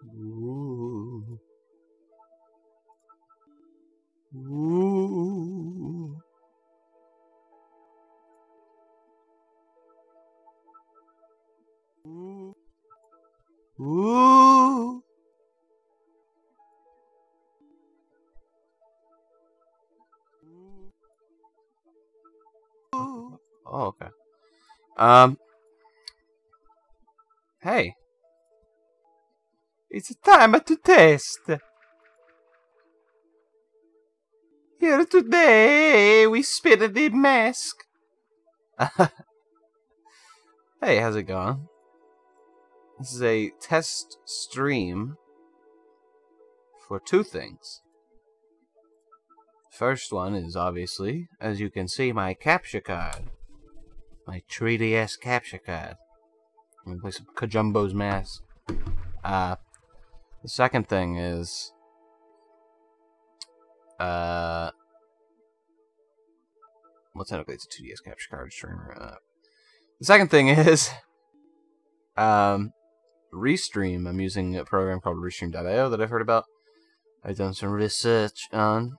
Ooh. Ooh. Ooh. Ooh. Oh, okay. Hey. It's time to test. Here today, we spit the mask. Hey, how's it going? This is a test stream for two things. First one is obviously, as you can see, my capture card. My 3DS capture card. I'm gonna play some Kajumbo's Mask. The second thing is, well, technically it's a 2DS capture card streamer. The second thing is, Restream. I'm using a program called Restream.io that I've heard about. I've done some research on,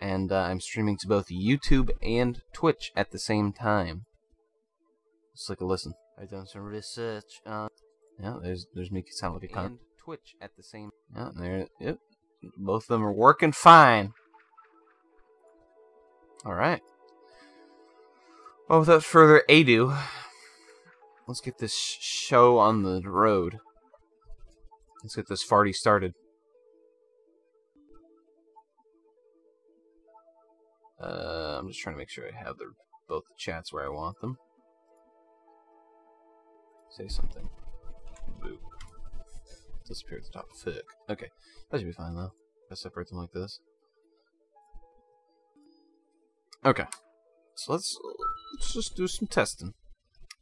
and I'm streaming to both YouTube and Twitch at the same time. Just like a listen. I've done some research on. Yeah, there's me sound like a cunt. And Twitch at the same. Yeah, there. Yep, both of them are working fine. All right. Well, without further ado, let's get this show on the road. Let's get this farty started. I'm just trying to make sure I have both the chats where I want them. Say something. Boop. Disappear at the top. Fuck. Okay. That should be fine, though. If I separate them like this. Okay. So let's just do some testing.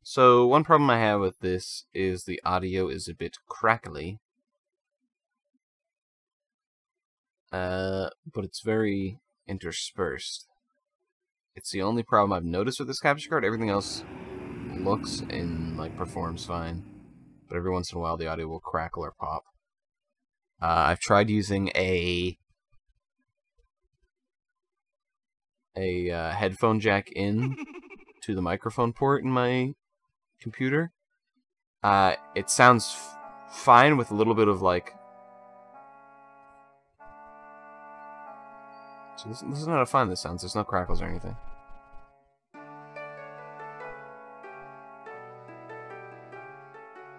So, one problem I have with this is the audio is a bit crackly. But it's very interspersed. It's the only problem I've noticed with this capture card. Everything else looks and performs fine, but every once in a while the audio will crackle or pop. I've tried using a headphone jack in to the microphone port in my computer. It sounds fine with a little bit of So this is not how fine this sounds. There's no crackles or anything.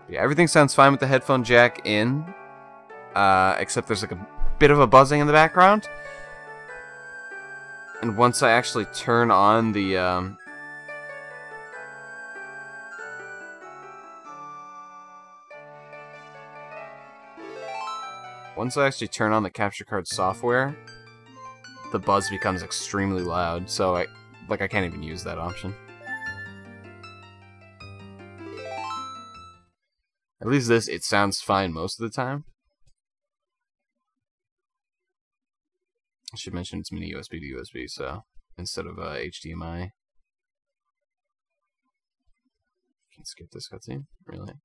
Yeah, everything sounds fine with the headphone jack in, except there's a bit of a buzzing in the background. And once I actually turn on the capture card software, the buzz becomes extremely loud, so I can't even use that option. At least it sounds fine most of the time. I should mention it's mini USB to USB, so instead of HDMI. Can't skip this cutscene, really.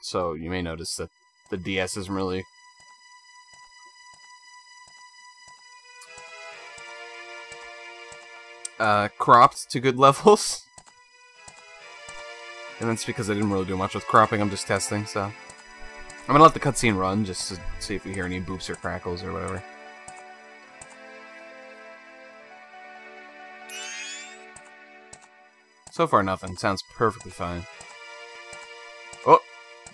So you may notice that the DS isn't really cropped to good levels. And that's because I didn't really do much with cropping. I'm just testing, so I'm gonna let the cutscene run just to see if we hear any boops or crackles or whatever. So far, nothing. Sounds perfectly fine. Oh,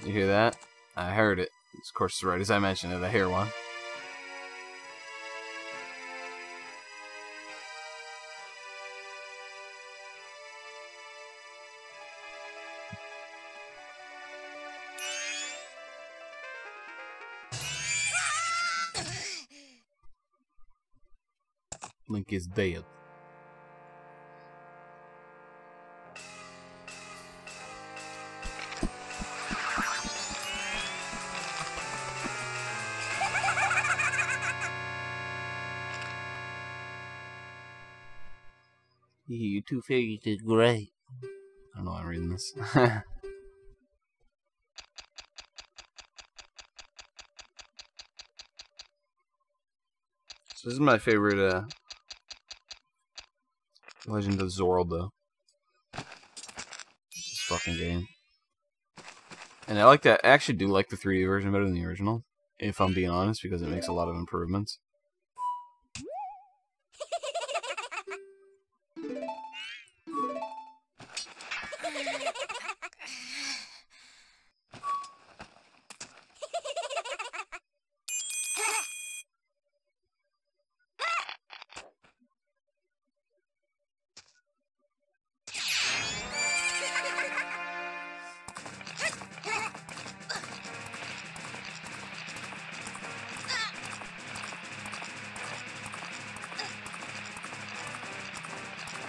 you hear that? I heard it. Of course, right as I mentioned it, I hear one. Link is dead. You two figures did great. I don't know why I'm reading this. So this is my favorite Legend of Zorld, this fucking game. And I like that. I actually do like the 3D version better than the original, if I'm being honest, because it makes a lot of improvements.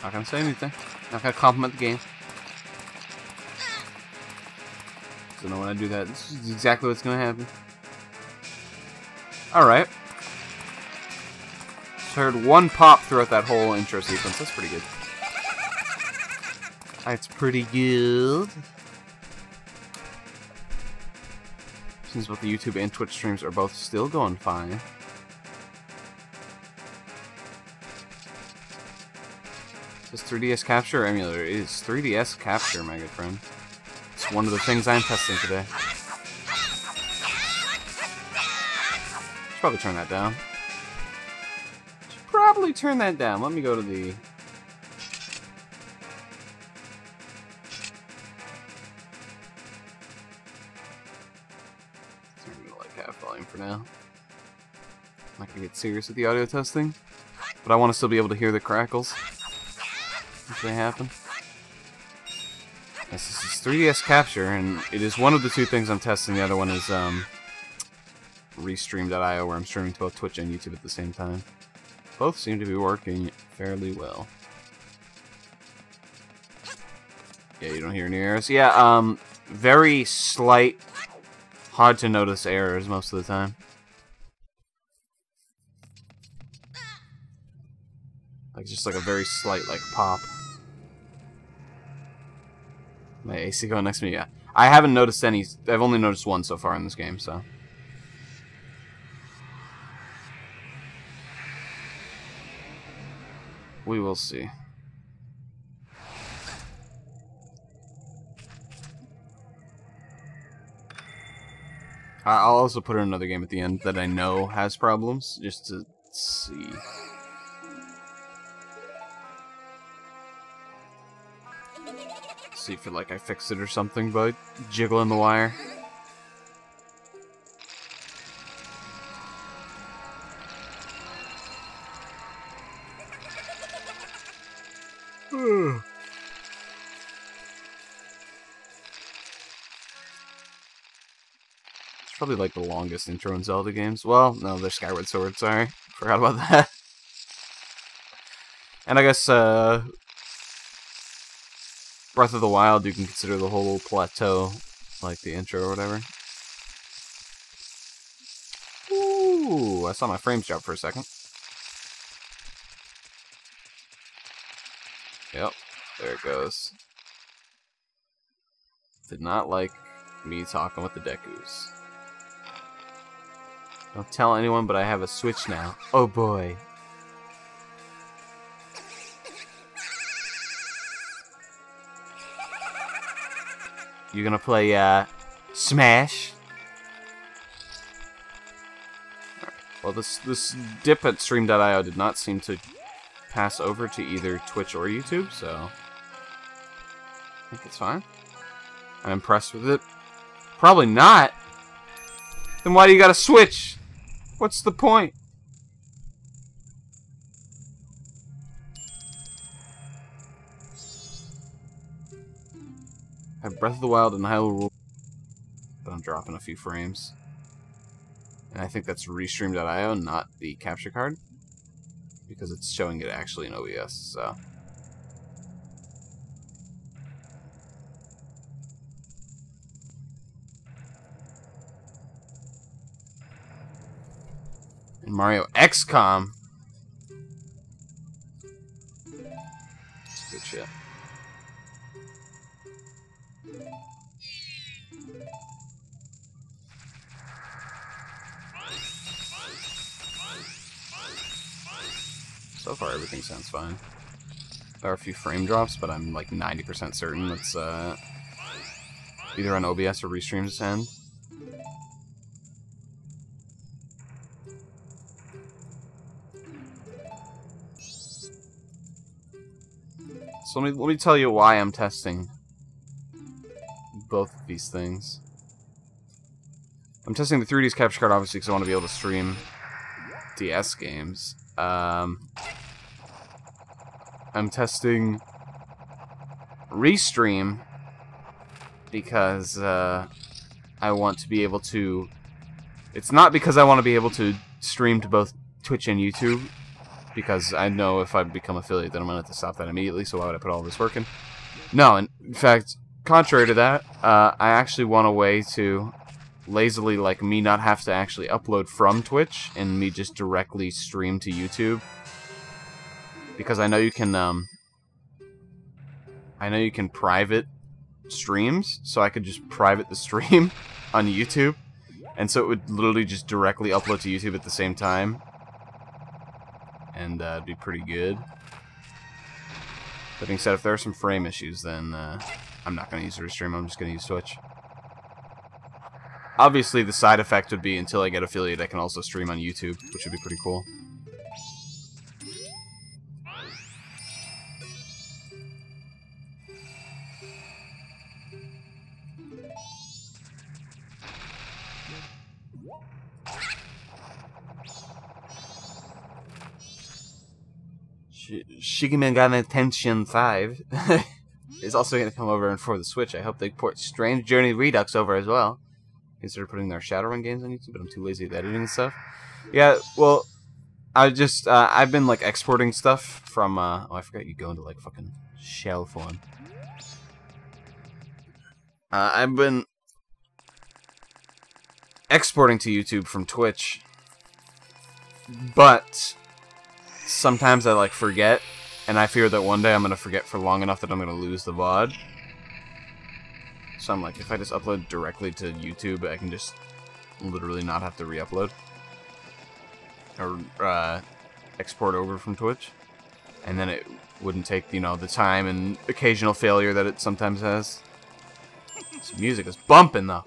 Not gonna say anything. Not gonna compliment the game. So know when I do that, this is exactly what's gonna happen. Alright. Just heard one pop throughout that whole intro sequence. That's pretty good. That's pretty good. Seems both the YouTube and Twitch streams are both still going fine. This 3DS capture emulator is 3DS capture, my good friend. It's one of the things I'm testing today. Should probably turn that down. Should probably turn that down. Let me go to the... Turn it to like half volume for now. I'm not gonna get serious with the audio testing, but I want to still be able to hear the crackles if they happen. Yes, this is 3DS capture, and it is one of the two things I'm testing. The other one is Restream.io, where I'm streaming to both Twitch and YouTube at the same time. Both seem to be working fairly well. Yeah, you don't hear any errors. Yeah, very slight, hard to notice errors most of the time. Like just like a very slight like pop. My AC going next to me, yeah. I haven't noticed any. I've only noticed one so far in this game, so. We will see. I'll also put in another game at the end that I know has problems, just to see. See if like I fixed it or something by jiggling the wire. It's probably like the longest intro in Zelda games. Well, no, they're Skyward Sword, sorry. Forgot about that. And I guess Breath of the Wild, you can consider the whole plateau like the intro or whatever. Ooh, I saw my frames drop for a second. Yep, there it goes. Did not like me talking with the Dekus. Don't tell anyone, but I have a Switch now. Oh boy. You're gonna play Smash. Right. Well, this dip at Stream.io did not seem to pass over to either Twitch or YouTube, so I think it's fine. I'm impressed with it. Probably not. Then why do you gotta switch? What's the point? I have Breath of the Wild and Hyrule, but I'm dropping a few frames. And I think that's Restream.io, not the capture card, because it's showing it actually in OBS, so. And Mario XCOM. So far, everything sounds fine. There are a few frame drops, but I'm like 90% certain that's either on OBS or Restream's end. So let me tell you why I'm testing both of these things. I'm testing the 3Ds capture card obviously because I want to be able to stream DS games. I'm testing Restream because I want to be able to... It's not because I want to be able to stream to both Twitch and YouTube, because I know if I become affiliate then I'm going to have to stop that immediately, so why would I put all this work in? No, in fact, contrary to that, I actually want a way to lazily, like, me not have to actually upload from Twitch and me just directly stream to YouTube. Because I know you can private streams, so I could just private the stream on YouTube, and so it would literally just directly upload to YouTube at the same time, and it'd be pretty good. That being said, if there are some frame issues, then I'm not going to use Restream, I'm just going to use Twitch. Obviously, the side effect would be until I get affiliate, I can also stream on YouTube, which would be pretty cool. Shigi Megami Tenshin 5 is also going to come over and for the Switch. I hope they port Strange Journey Redux over as well. Consider putting their Shadowrun games on YouTube, but I'm too lazy at editing and stuff. Yeah, well, I just, I've been, like, exporting stuff from, oh, I forgot you go into, like, fucking shell form. I've been exporting to YouTube from Twitch, but sometimes I, like, forget, and I fear that one day I'm going to forget for long enough that I'm going to lose the VOD. So I'm like, if I just upload directly to YouTube, I can just literally not have to re-upload. Or, export over from Twitch. And then it wouldn't take, you know, the time and occasional failure that it sometimes has. This music is bumping, though.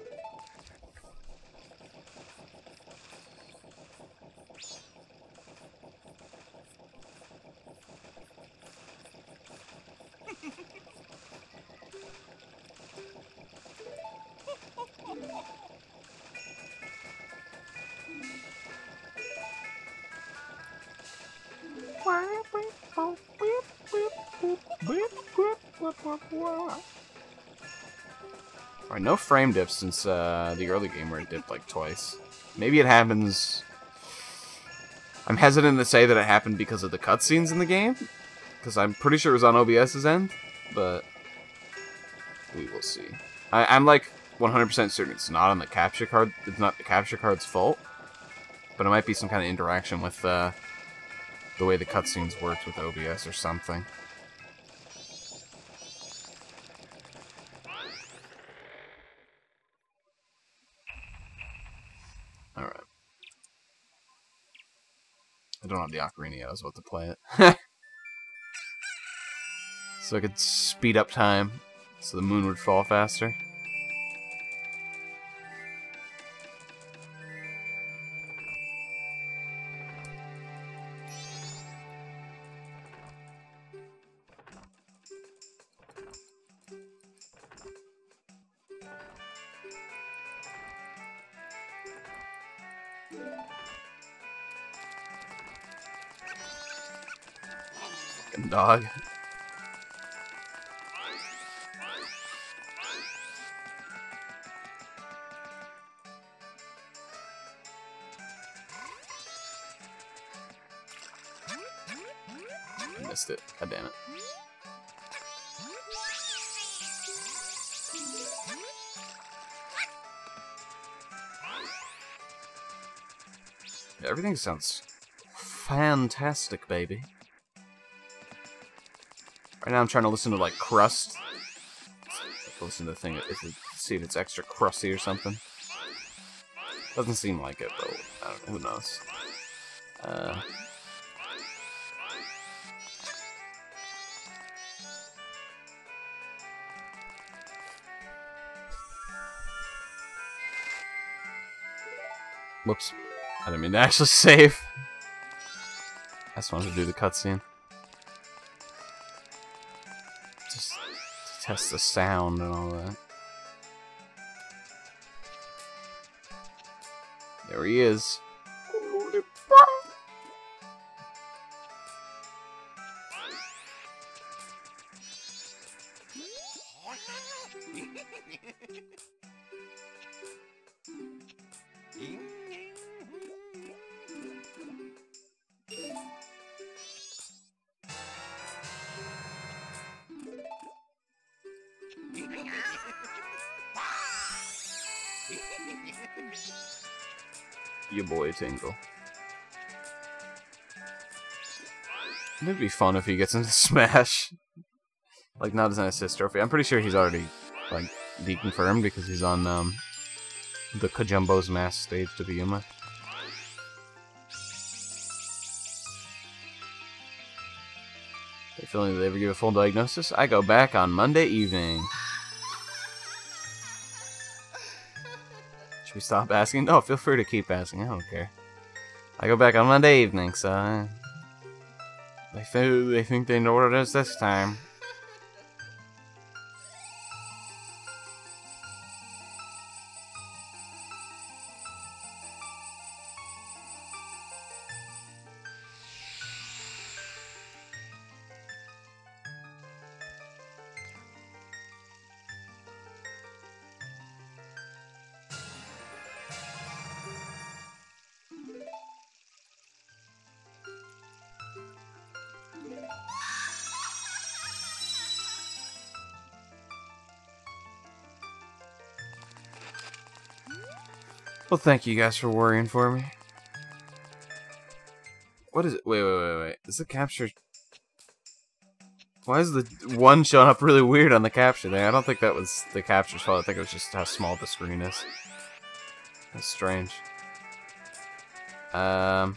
Alright, no frame dips since the early game where it dipped like twice. Maybe it happens... I'm hesitant to say that it happened because of the cutscenes in the game, because I'm pretty sure it was on OBS's end, but we will see. I'm like 100% certain it's not on the capture card. It's not the capture card's fault, but it might be some kind of interaction with the way the cutscenes worked with OBS or something. Alright. I don't have the ocarina yet, I was about to play it. So I could speed up time so the moon would fall faster. Fucking dog. I missed it. God damn it. Yeah, everything sounds fantastic, baby. Right now I'm trying to listen to, like, Crust. Listen to the thing, see if it's extra crusty or something. Doesn't seem like it, but I don't know, who knows. Whoops. I didn't mean to actually save. I just wanted to do the cutscene. Just to test the sound and all that. There he is. Your boy Tingle. It'd be fun if he gets into Smash. Like, not as an assist trophy. I'm pretty sure he's already, like, deconfirmed because he's on, the Kajumbo's Mass stage to begin with. They feeling that they ever give a full diagnosis? I go back on Monday evening. Should we stop asking? No, feel free to keep asking. I don't care. I go back on Monday evening, so they think they know what it is this time. Well, thank you guys for worrying for me. What is it? Wait. Is the capture... Why is the one showing up really weird on the capture there? I don't think that was the capture's fault. I think it was just how small the screen is. That's strange. I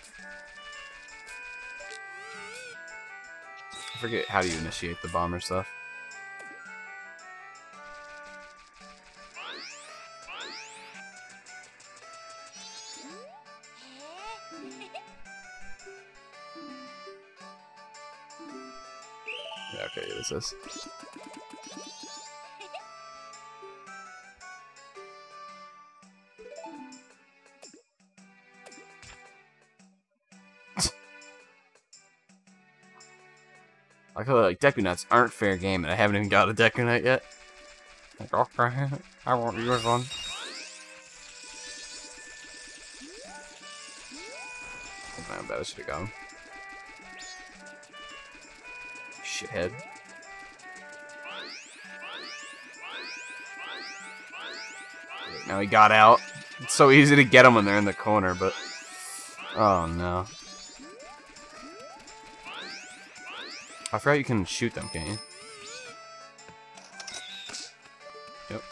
forget how do you initiate the bomber stuff. Yeah, okay, it is this. I feel like Deku Nuts aren't fair game, and I haven't even got a Deku Nut yet. Like, okay, I won't use one. Oh, man, I bet I should have got him. Shithead. Now he got out. It's so easy to get them when they're in the corner, but... Oh, no. I forgot you can shoot them, can't you? Yep.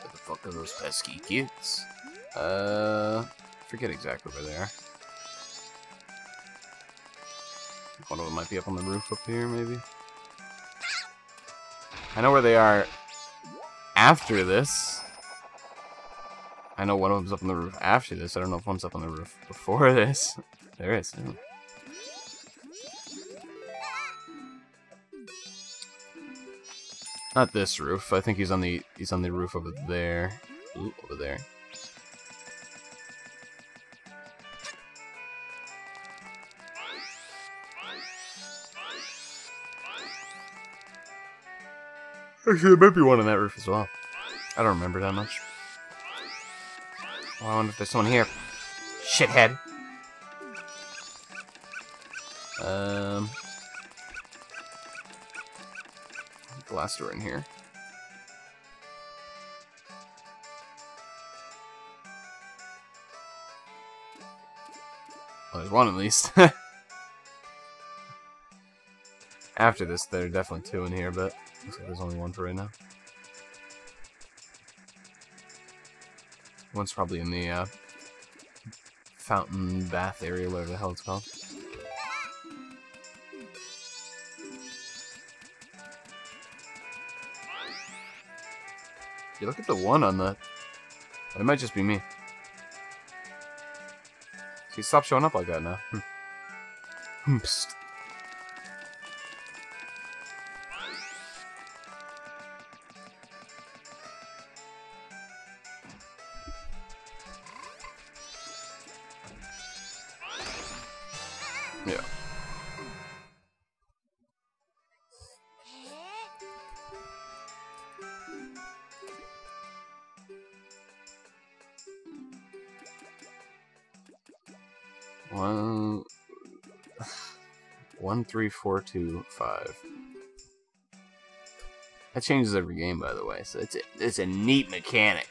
What the fuck are those pesky kids? Forget exactly where they are. One of them might be up on the roof up here, maybe. I know where they are after this. I know one of them's up on the roof after this. I don't know if one's up on the roof before this. There is. Ooh. Not this roof. I think he's on the roof over there. Ooh, over there. Actually, there might be one on that roof as well. I don't remember that much. Well, I wonder if there's someone here. Shithead. Blaster in here. Well, there's one at least. After this, there are definitely two in here, but looks like there's only one for right now. One's probably in the fountain bath area, whatever the hell it's called. You look at the one on the... It might just be me. See, stop showing up like that now. Psst. Yeah. One, 1, 3, 4, 2, 5. That changes every game, by the way. So it's a neat mechanic.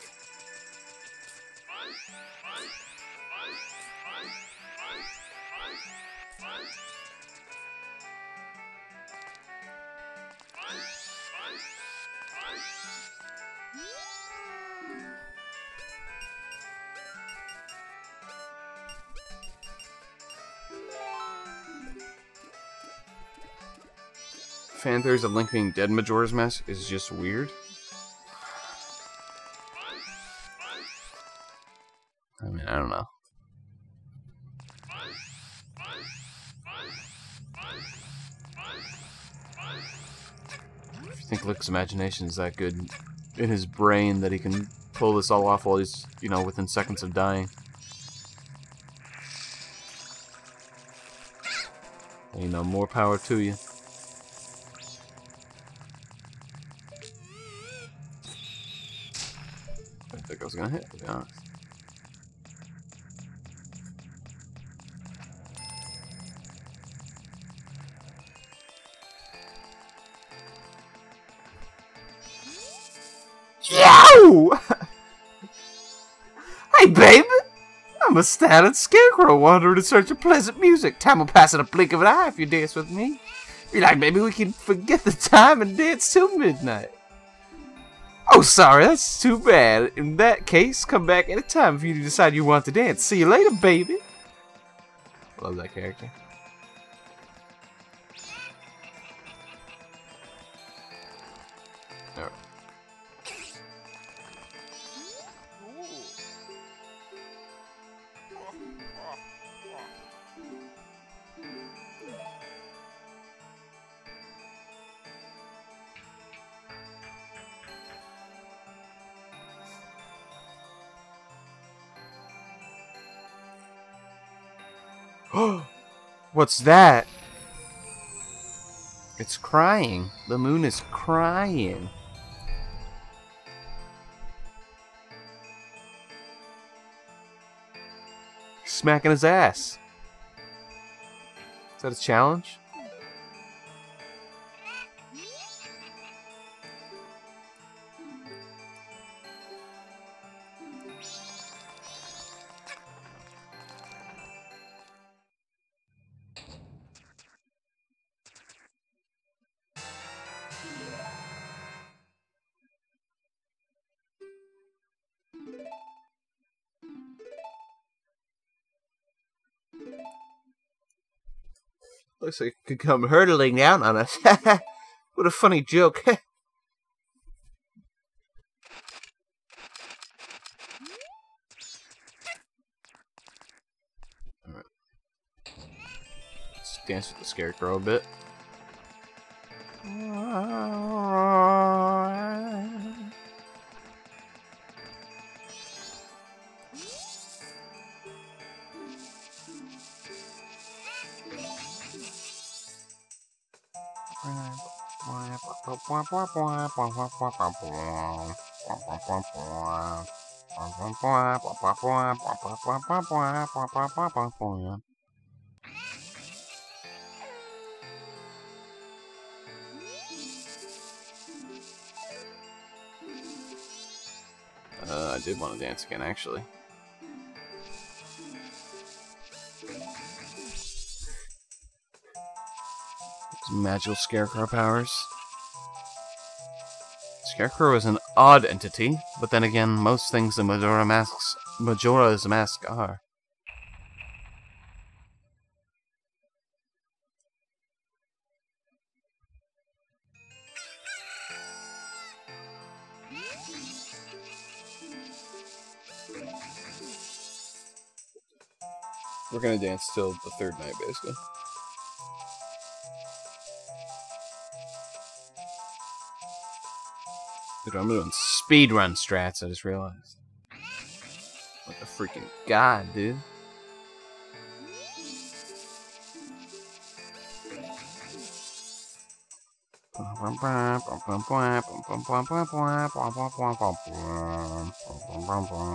Fan theories of Link being dead in Majora's Mask is just weird. I mean, I don't know. If you think Link's imagination is that good in his brain that he can pull this all off while he's, you know, within seconds of dying. You know, more power to you. I didn't think I was gonna hit, to be honest. Yow! Hey, baby! I'm a standing scarecrow wandering in search of pleasant music. Time will pass in a blink of an eye if you dance with me. You're like, maybe we can forget the time and dance till midnight. Oh, sorry, that's too bad. In that case, come back anytime if you decide you want to dance. See you later, baby. Love that character. Alright. What's that? It's crying. The moon is crying. Smacking his ass. Is that a challenge? Looks like it could come hurtling down on us. What a funny joke. Alright. Let's dance with the scarecrow a bit. I did want to dance again, actually. Magical Scarecrow powers. Scarecrow is an odd entity, but then again, most things in Majora's Mask are. We're gonna dance till the third night, basically. Dude, I'm doing speedrun strats, I just realized. What the freaking god, dude.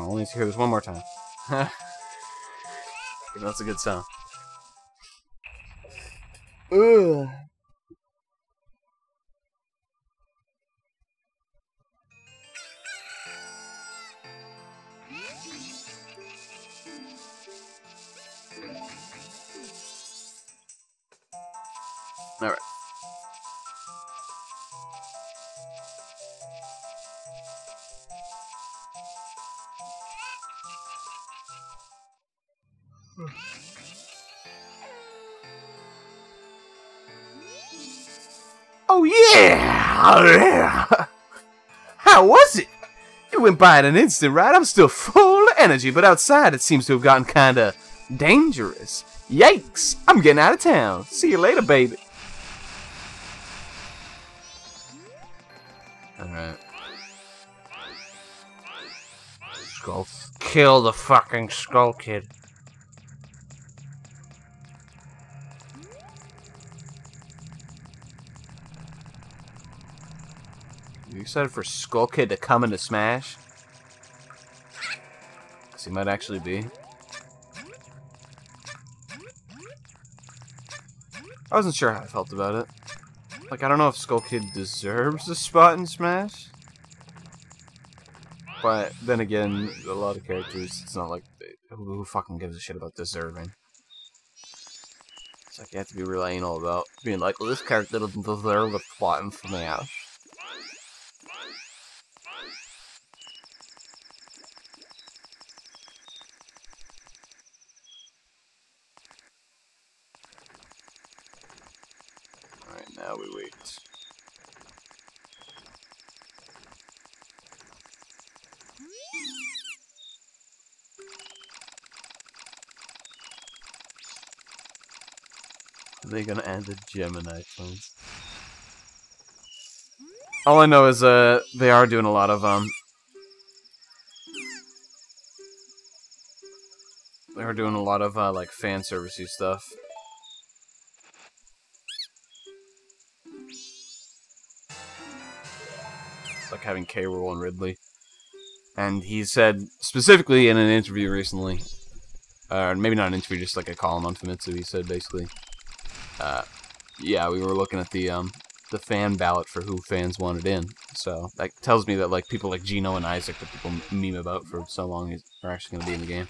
Only to hear this one more time. That's a good sound. Ugh. All right. Oh yeah! How was it? It went by in an instant, right? I'm still full of energy, but outside it seems to have gotten kinda dangerous. Yikes! I'm getting out of town. See you later, baby. Alright. Skull. Kill the fucking Skull Kid. You excited for Skull Kid to come into Smash? Because he might actually be. I wasn't sure how I felt about it. Like, I don't know if Skull Kid deserves a spot in Smash. But then again, a lot of characters, it's not like, who fucking gives a shit about deserving? It's like you have to be really anal about being like, well, this character doesn't deserve a spot in Smash. Alright, now we wait. Are they gonna add the Gemini twins? All I know is they are doing a lot of like fan servicey stuff. Like having K. Rool and Ridley. And he said specifically in an interview recently, or maybe not an interview, just like a column on Famitsu, he said basically, yeah, we were looking at the fan ballot for who fans wanted in. So that tells me that like people like Gino and Isaac that people meme about for so long are actually going to be in the game.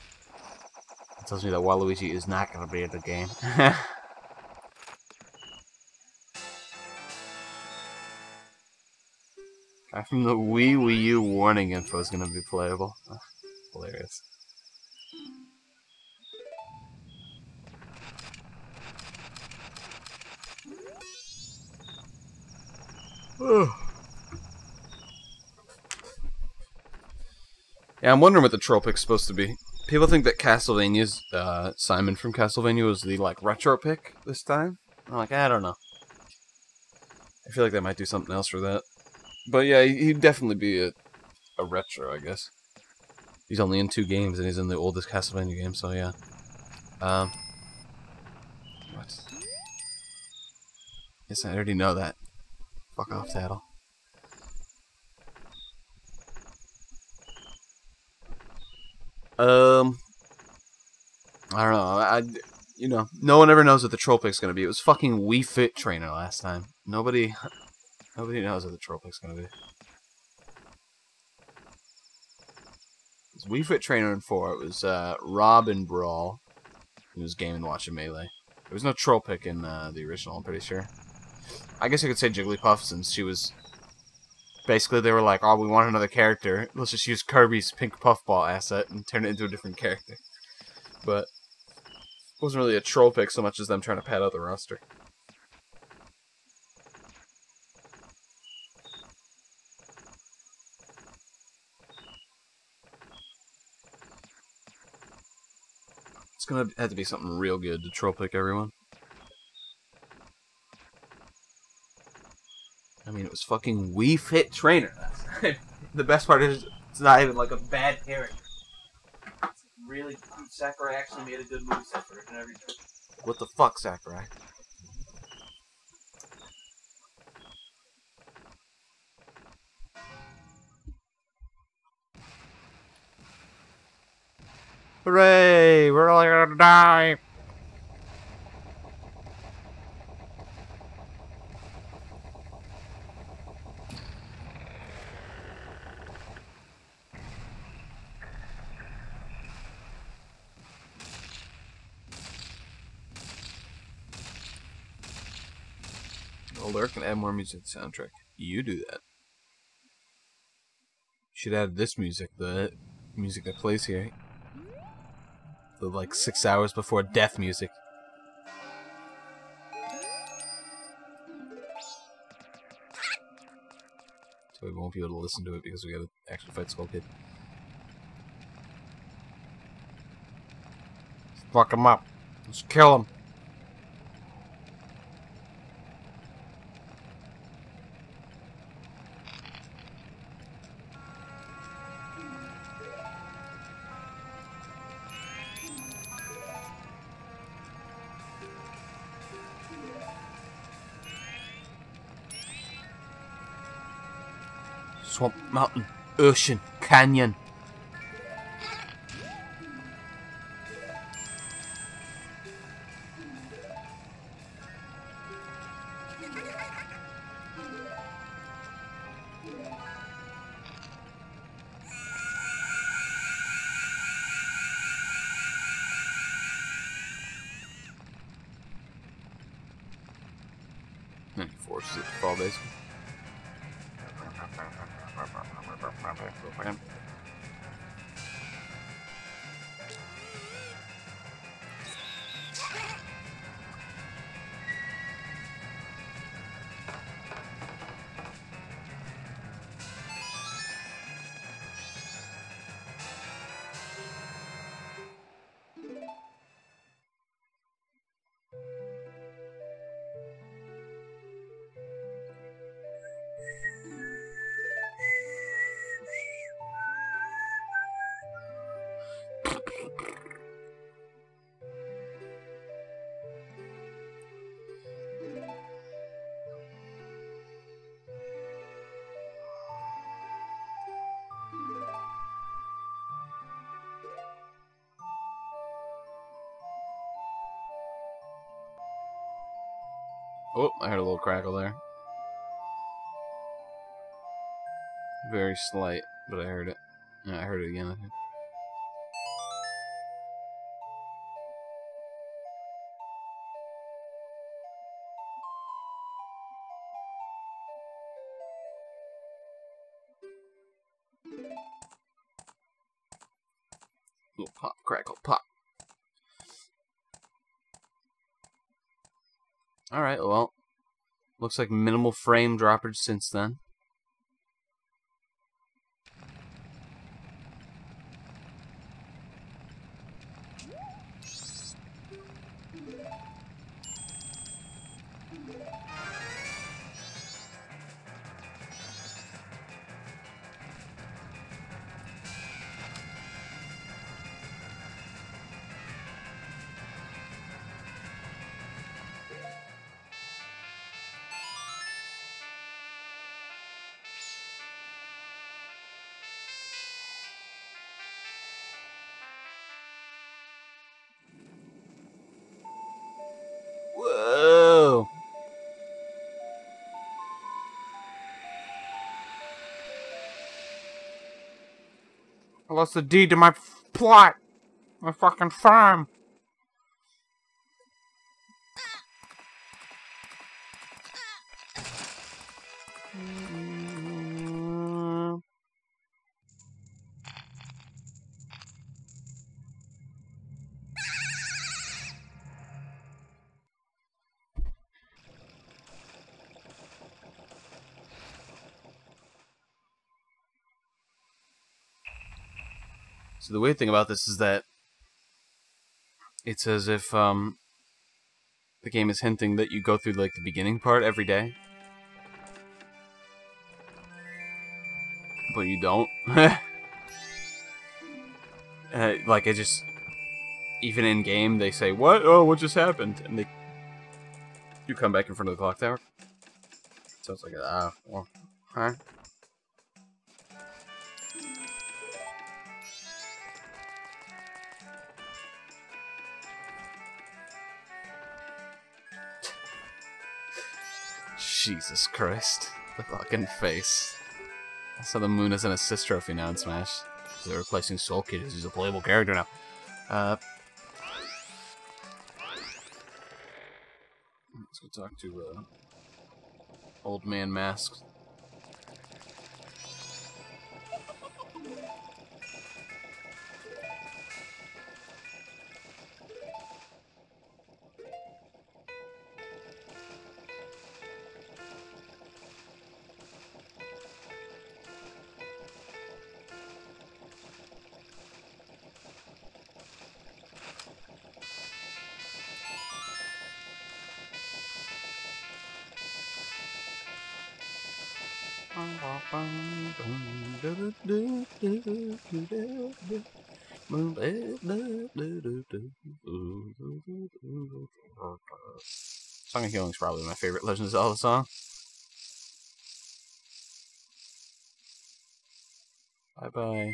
It tells me that Waluigi is not going to be in the game. Guy from the Wii U warning info is going to be playable. Oh, hilarious. Yeah, I'm wondering what the troll pick's supposed to be. People think that Castlevania's Simon from Castlevania was the like retro pick this time. I'm like, I don't know. I feel like they might do something else for that. But yeah, he'd definitely be a retro, I guess. He's only in 2 games and he's in the oldest Castlevania game, so yeah. What? Yes, I already know that. Fuck off, Tattle. I don't know. You know, no one ever knows what the troll pick's gonna be. It was fucking Wii Fit Trainer last time. Nobody knows what the troll pick's gonna be. Wii Fit Trainer in 4. It was Rob in Brawl. It was Game & Watch and Melee. There was no Troll Pick in the original, I'm pretty sure. I guess you could say Jigglypuff, since she was... Basically, they were like, oh, we want another character. Let's just use Kirby's pink puffball asset and turn it into a different character. But it wasn't really a troll pick so much as them trying to pad out the roster. It's gonna have to be something real good to troll pick everyone. I mean, it was fucking Wii Fit Trainer. The best part is, it's not even like a bad character. Really, Sakurai actually made a good moveset for it and everything. What the fuck, Sakurai? Hooray! We're all gonna die! Well, Lurk can add more music to the soundtrack. You do that. Should add this music, the music that plays here. The like 6 hours before death music. So we won't be able to listen to it because we gotta actually fight Skull Kid. Let's fuck him up. Let's kill him. Swamp, mountain, ocean, canyon. And he forces it to fall, basically. Oh, I heard a little crackle there. Very slight, but I heard it. Yeah, I heard it again, I think. Little pop, crackle, pop. Alright, well. Looks like minimal frame droppage since then. I lost the deed to my plot. My fucking farm. So the weird thing about this is that it's as if the game is hinting that you go through like the beginning part every day, but you don't. Like it just, even in game, they say, "What? Oh, what just happened?" And you come back in front of the clock tower. So it's like, well, huh? Jesus Christ. The fucking face. So the moon is an assist trophy now in Smash. They're replacing Soul Kid, who's a playable character now. Let's go talk to Old Man Mask. Song of Healing is probably my favorite Legend of Zelda song. Bye bye.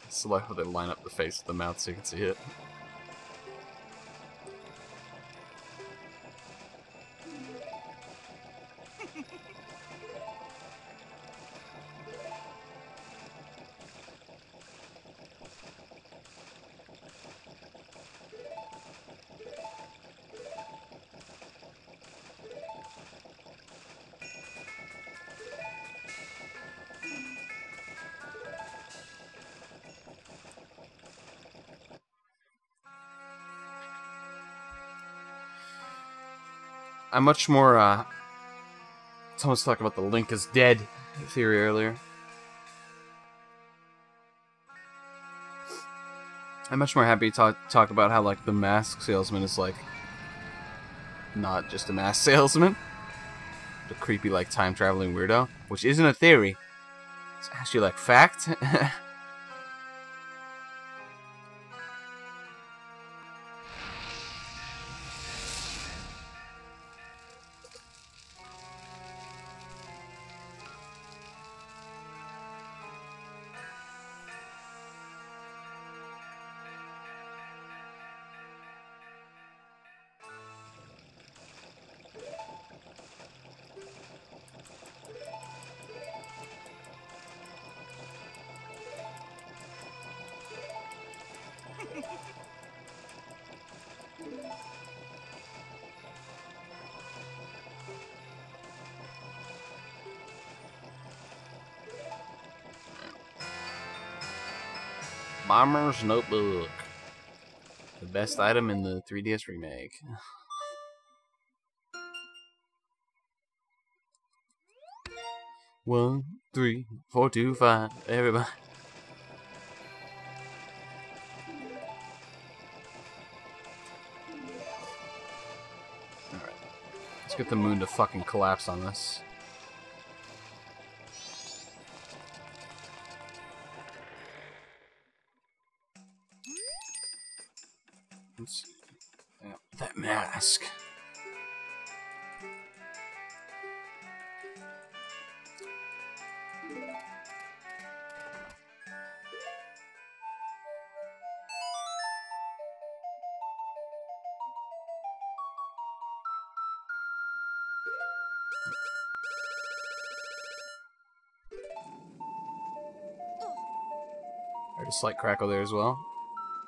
It's like how they line up the face with the mouth so you can see it. I'm much more, someone's talking about the Link is dead theory earlier. I'm much more happy to talk about how, like, the mask salesman is, like, not just a mask salesman. The creepy, like, time-traveling weirdo. Which isn't a theory. It's actually, like, fact. Bomber's Notebook. The best item in the 3DS remake. One, 3, 4, 2, 5. Everybody. Alright. Let's get the moon to fucking collapse on this. Yeah, that mask. There's a slight crackle there as well.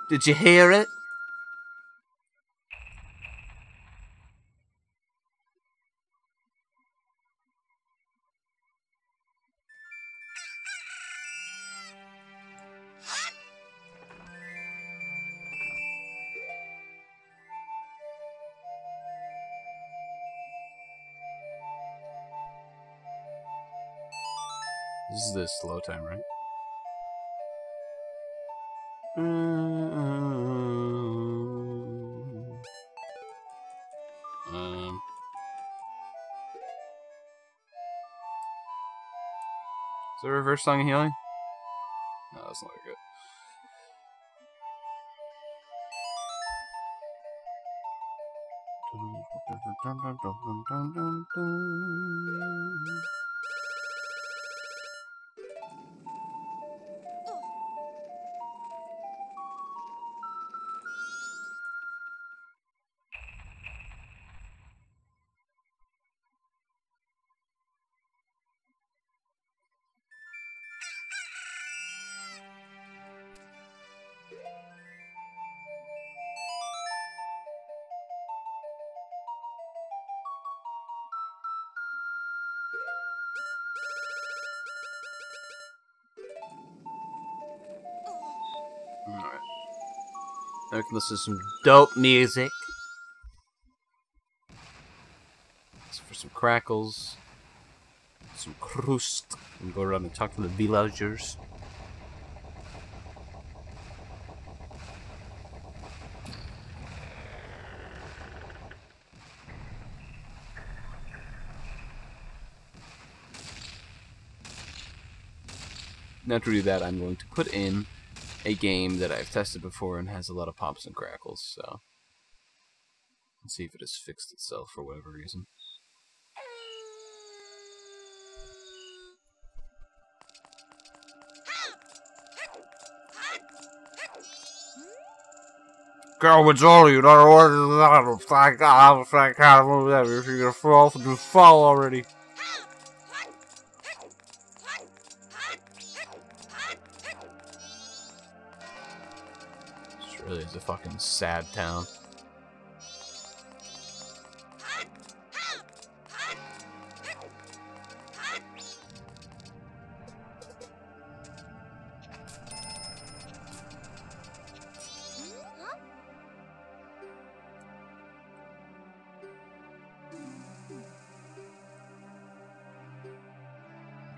Did you hear it? This is the slow time, right? Is there a reverse song of healing? No, that's not good. Alright. Now we can listen to some dope music. For some crackles. Some crust. And go around and talk to the villagers. Now to do that, I'm going to put in a game that I've tested before and has a lot of pops and crackles, so let's see if it has fixed itself for whatever reason. Girl, it's all you don't know what I can't move that. If you're gonna fall, just fall already. This really is a fucking sad town.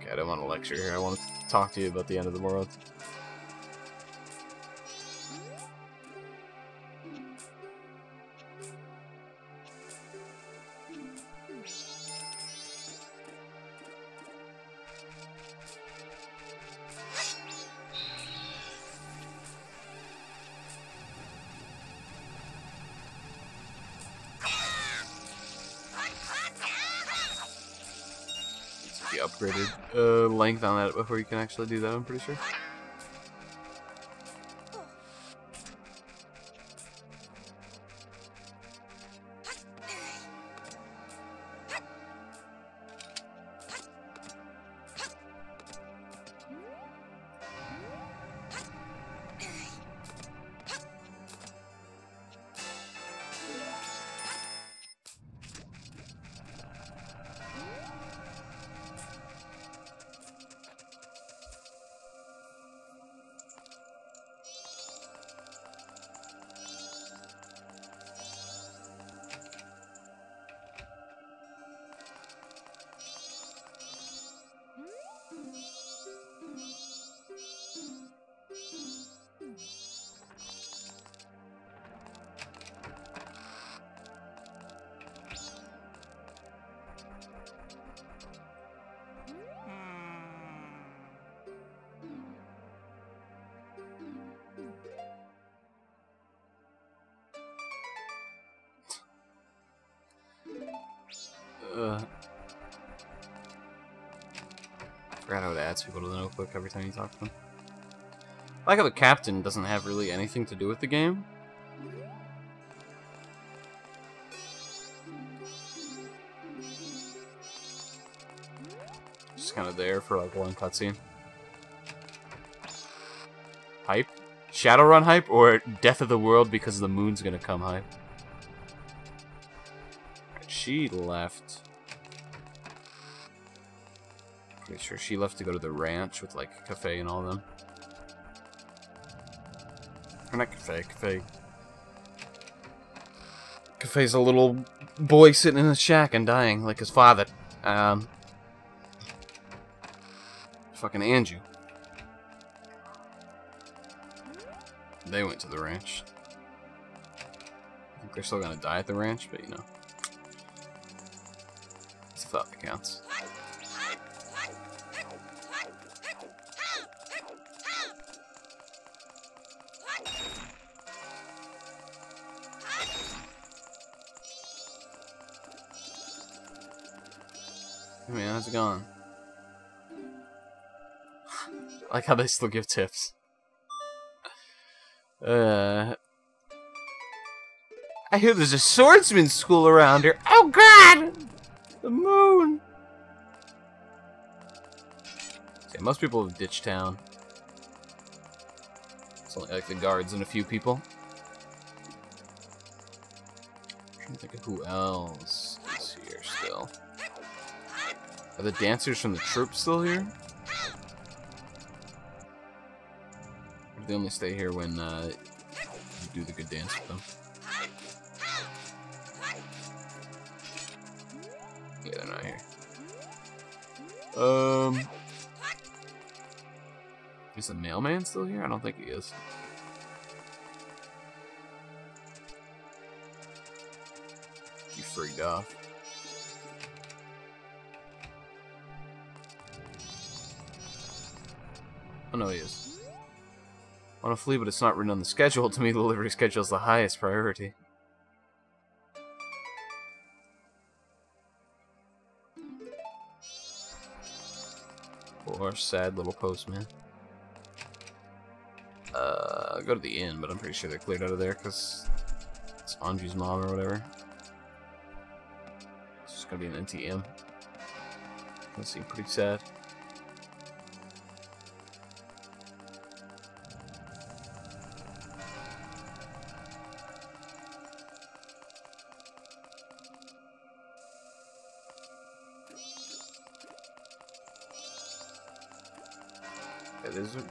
Okay, I don't want to lecture here. I want to talk to you about the end of the world. The upgraded length on that before you can actually do that, I'm pretty sure. forgot how it adds people to the notebook every time you talk to them. I like how the captain doesn't have really anything to do with the game. Just kind of there for like one cutscene. Hype? Shadowrun hype or Death of the World because the moon's gonna come hype? Right, she left. Pretty sure she left to go to the ranch with like Cafe and all of them. Or not Cafe, Cafe. Cafe's a little boy sitting in a shack and dying like his father. Fucking Anju. They went to the ranch. I think they're still gonna die at the ranch, but you know. It's a thought that counts. Hey man, how's it going? I like how they still give tips. I hear there's a swordsman school around here. Oh god! The moon! See, most people have ditched town. It's only like the guards and a few people. I'm trying to think of who else is here still. Are the dancers from the troop still here? Or do they only stay here when you do the good dance with them? Yeah, they're not here. Is the mailman still here? I don't think he is. He freaked off. Oh no, he is. I want to flee, but it's not written on the schedule. To me, the delivery schedule is the highest priority. Poor, sad little postman. Go to the inn, but I'm pretty sure they're cleared out of there because it's Anju's mom or whatever. It's just gonna be an empty inn. That seems pretty sad.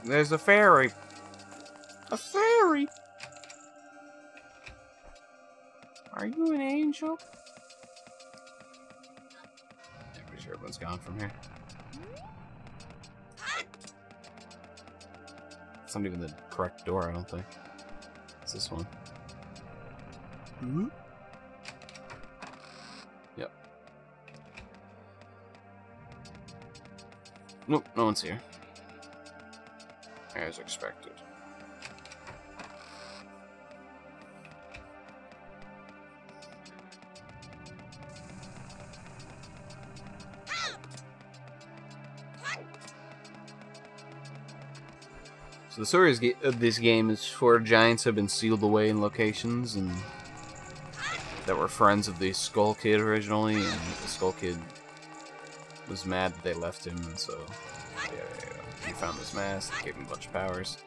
There's a ferry. A ferry? Are you an angel? I'm pretty sure everyone's gone from here. It's not even the correct door, I don't think. It's this one. Mm-hmm. Yep. Nope, no one's here. As expected. So the story of this game is 4 giants have been sealed away in locations and that were friends of the Skull Kid originally, and the Skull Kid was mad that they left him, and so yeah. He found this mask, gave him a bunch of powers.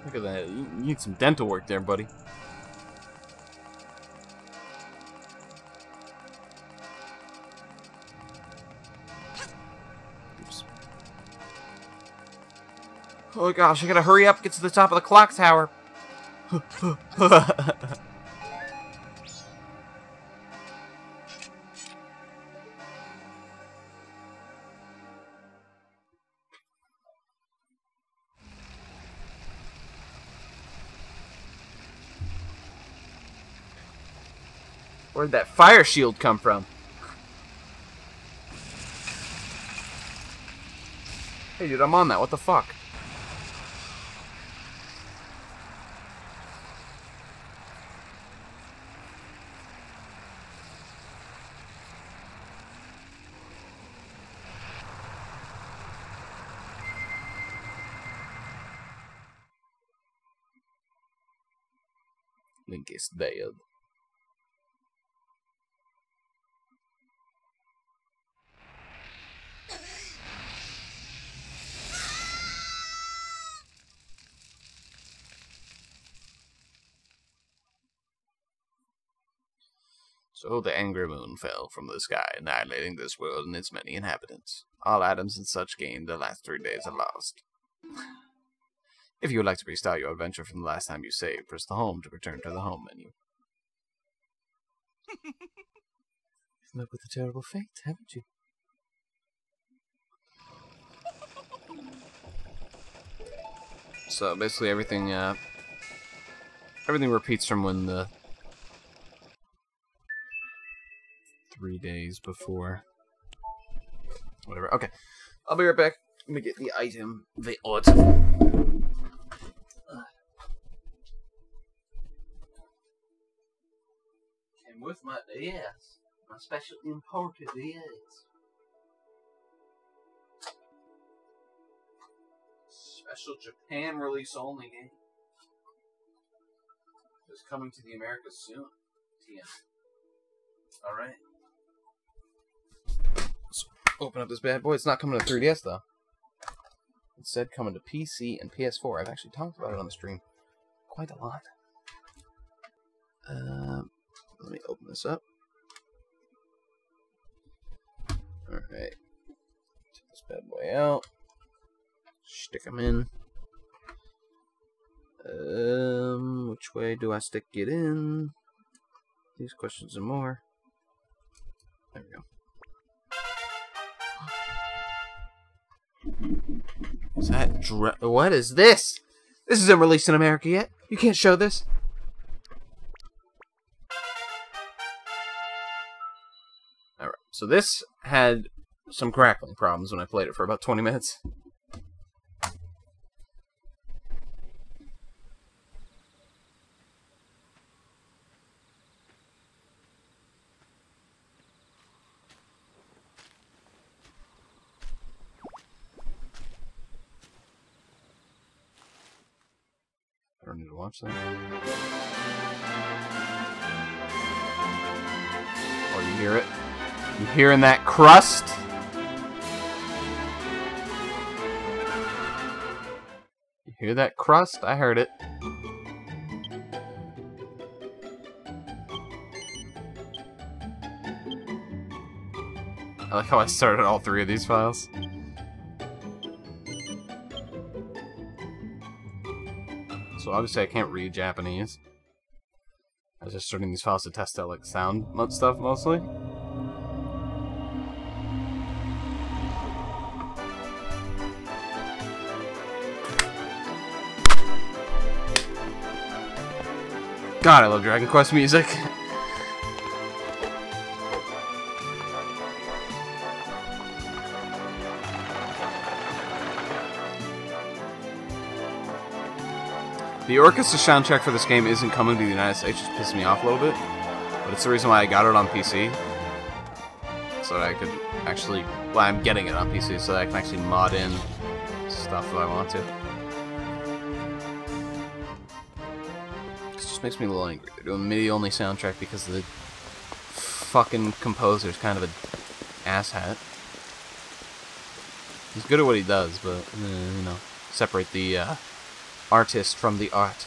Look at that. You need some dental work there, buddy. Oops. Oh gosh, I gotta hurry up, get to the top of the clock tower. Where'd that fire shield come from? Hey dude, I'm on that. What the fuck? Link is dead. So the angry moon fell from the sky, annihilating this world and its many inhabitants. All items and such gained the last 3 days are lost. If you would like to restart your adventure from the last time you saved, press the home to return to the home menu. You've met with a terrible fate, haven't you? So basically everything repeats from when the 3 days before. Whatever. Okay. I'll be right back. Let me get the item. The odd. Came with my DS. My special imported DS. Special Japan release only game. It's coming to the Americas soon. TM. Alright. Let's open up this bad boy. It's not coming to 3DS though. Instead coming to PC and PS4. I've actually talked about it on the stream quite a lot. Let me open this up. Alright. Take this bad boy out. Stick them in. Which way do I stick it in? These questions and more. There we go. Is that what is this? This isn't released in America yet. You can't show this. Alright, so this had some crackling problems when I played it for about 20 minutes. I don't need to watch that. Oh, you hear it? You hearing that crust? You hear that crust? I heard it. I like how I started all 3 of these files. So obviously I can't read Japanese. I was just starting these files to test out like sound stuff mostly. God, I love Dragon Quest music. The orchestra soundtrack for this game isn't coming to the United States, just pisses me off a little bit. But it's the reason why I got it on PC. So that I could actually... Well, I'm getting it on PC so that I can actually mod in stuff if I want to. This just makes me a little angry. They're doing MIDI-only soundtrack because the fucking composer's kind of an asshat. He's good at what he does, but, you know, separate the, artist from the art.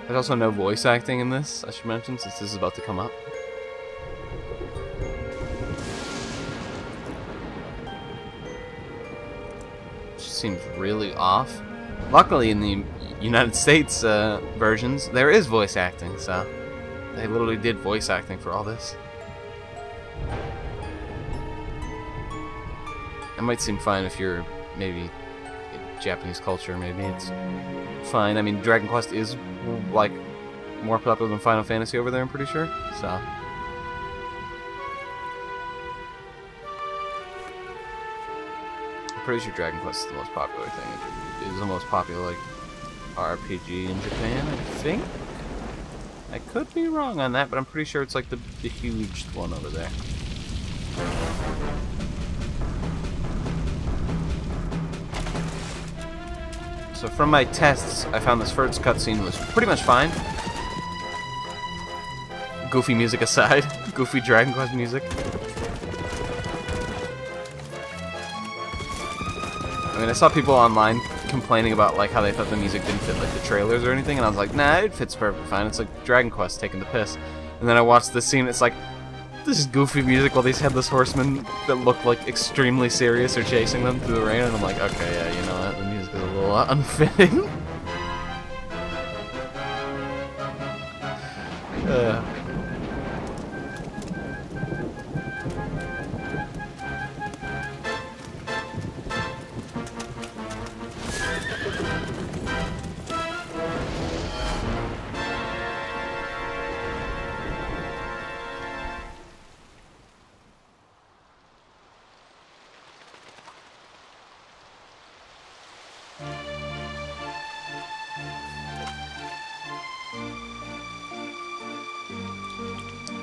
There's also no voice acting in this, I should mention, since this is about to come up. Which seems really off. Luckily, in the United States versions, there is voice acting, so they literally did voice acting for all this. It might seem fine if you're maybe in Japanese culture, maybe it's fine. I mean, Dragon Quest is like more popular than Final Fantasy over there, I'm pretty sure. So I'm pretty sure Dragon Quest is the most popular thing. It is the most popular like RPG in Japan, I think. I could be wrong on that, but I'm pretty sure it's like the huge one over there. So from my tests, I found this first cutscene was pretty much fine. Goofy music aside. Goofy Dragon Quest music. I mean, I saw people online complaining about like how they thought the music didn't fit like the trailers or anything, and I was like, nah, it fits perfectly fine. It's like Dragon Quest taking the piss. And then I watched this scene, it's like, this is goofy music while these headless horsemen that look like extremely serious are chasing them through the rain, and I'm like, okay, yeah, you know what, the music is a little unfitting.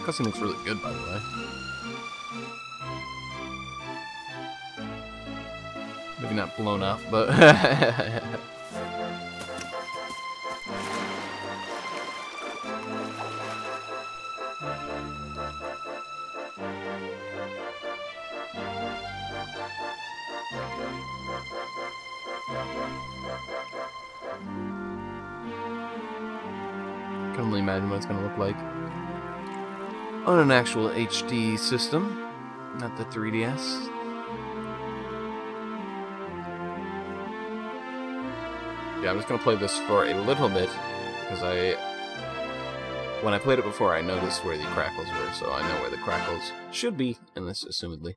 Cutscene looks really good, by the way. Maybe not blown up, but can only imagine what it's gonna look like on an actual HD system, not the 3DS. Yeah, I'm just gonna play this for a little bit because when I played it before, I noticed where the crackles were, so I know where the crackles should be in this, assumedly.